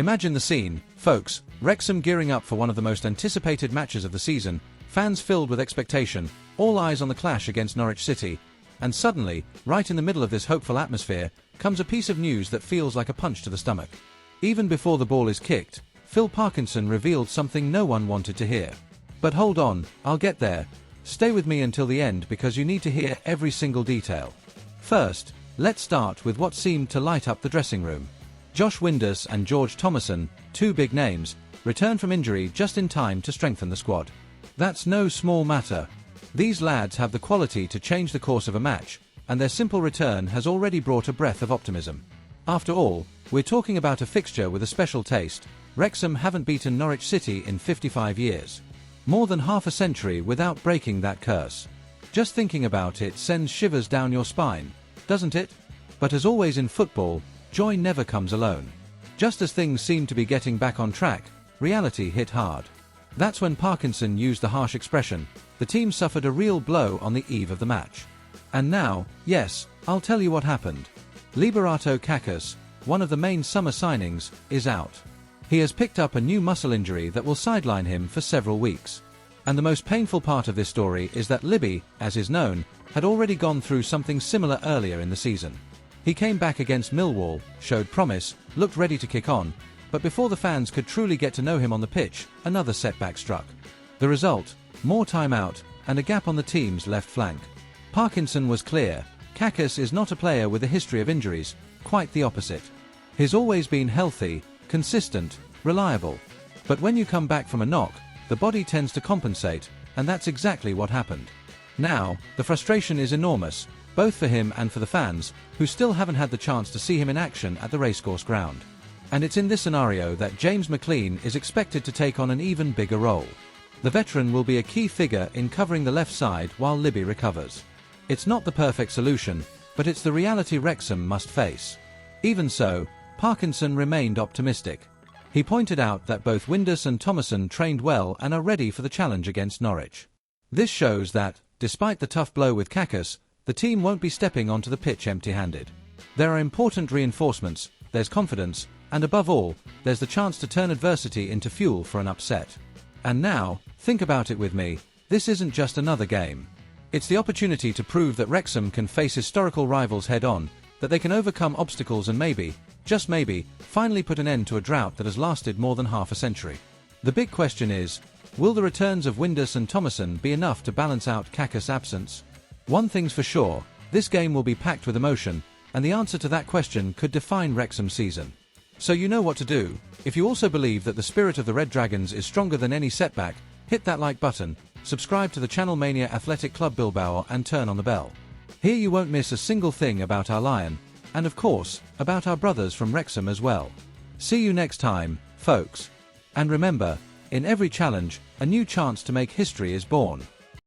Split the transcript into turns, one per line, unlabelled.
Imagine the scene, folks. Wrexham gearing up for one of the most anticipated matches of the season, fans filled with expectation, all eyes on the clash against Norwich City, and suddenly, right in the middle of this hopeful atmosphere, comes a piece of news that feels like a punch to the stomach. Even before the ball is kicked, Phil Parkinson revealed something no one wanted to hear. But hold on, I'll get there. Stay with me until the end because you need to hear every single detail. First, let's start with what seemed to light up the dressing room. Josh Windass and George Thomason, two big names, returned from injury just in time to strengthen the squad. That's no small matter. These lads have the quality to change the course of a match, and their simple return has already brought a breath of optimism. After all, we're talking about a fixture with a special taste. Wrexham haven't beaten Norwich City in 55 years. More than half a century without breaking that curse. Just thinking about it sends shivers down your spine, doesn't it? But as always in football, joy never comes alone. Just as things seemed to be getting back on track, reality hit hard. That's when Parkinson used the harsh expression, the team suffered a real blow on the eve of the match. And now, yes, I'll tell you what happened. Liberato Kakas, one of the main summer signings, is out. He has picked up a new muscle injury that will sideline him for several weeks. And the most painful part of this story is that Libby, as is known, had already gone through something similar earlier in the season. He came back against Millwall, showed promise, looked ready to kick on, but before the fans could truly get to know him on the pitch, another setback struck. The result, more time out, and a gap on the team's left flank. Parkinson was clear, Kakas is not a player with a history of injuries, quite the opposite. He's always been healthy, consistent, reliable. But when you come back from a knock, the body tends to compensate, and that's exactly what happened. Now, the frustration is enormous, both for him and for the fans, who still haven't had the chance to see him in action at the racecourse ground. And it's in this scenario that James McLean is expected to take on an even bigger role. The veteran will be a key figure in covering the left side while Libby recovers. It's not the perfect solution, but it's the reality Wrexham must face. Even so, Parkinson remained optimistic. He pointed out that both Windass and Thomason trained well and are ready for the challenge against Norwich. This shows that, despite the tough blow with Kakas, the team won't be stepping onto the pitch empty-handed. There are important reinforcements, there's confidence, and above all, there's the chance to turn adversity into fuel for an upset. And now, think about it with me, this isn't just another game. It's the opportunity to prove that Wrexham can face historical rivals head-on, that they can overcome obstacles and maybe, just maybe, finally put an end to a drought that has lasted more than half a century. The big question is, will the returns of Windass and Thomason be enough to balance out Kakas' absence? One thing's for sure, this game will be packed with emotion, and the answer to that question could define Wrexham's season. So you know what to do. If you also believe that the spirit of the Red Dragons is stronger than any setback, hit that like button, subscribe to the channel Mania Athletic Club Bilbao and turn on the bell. Here you won't miss a single thing about our Lion, and of course, about our brothers from Wrexham as well. See you next time, folks. And remember, in every challenge, a new chance to make history is born.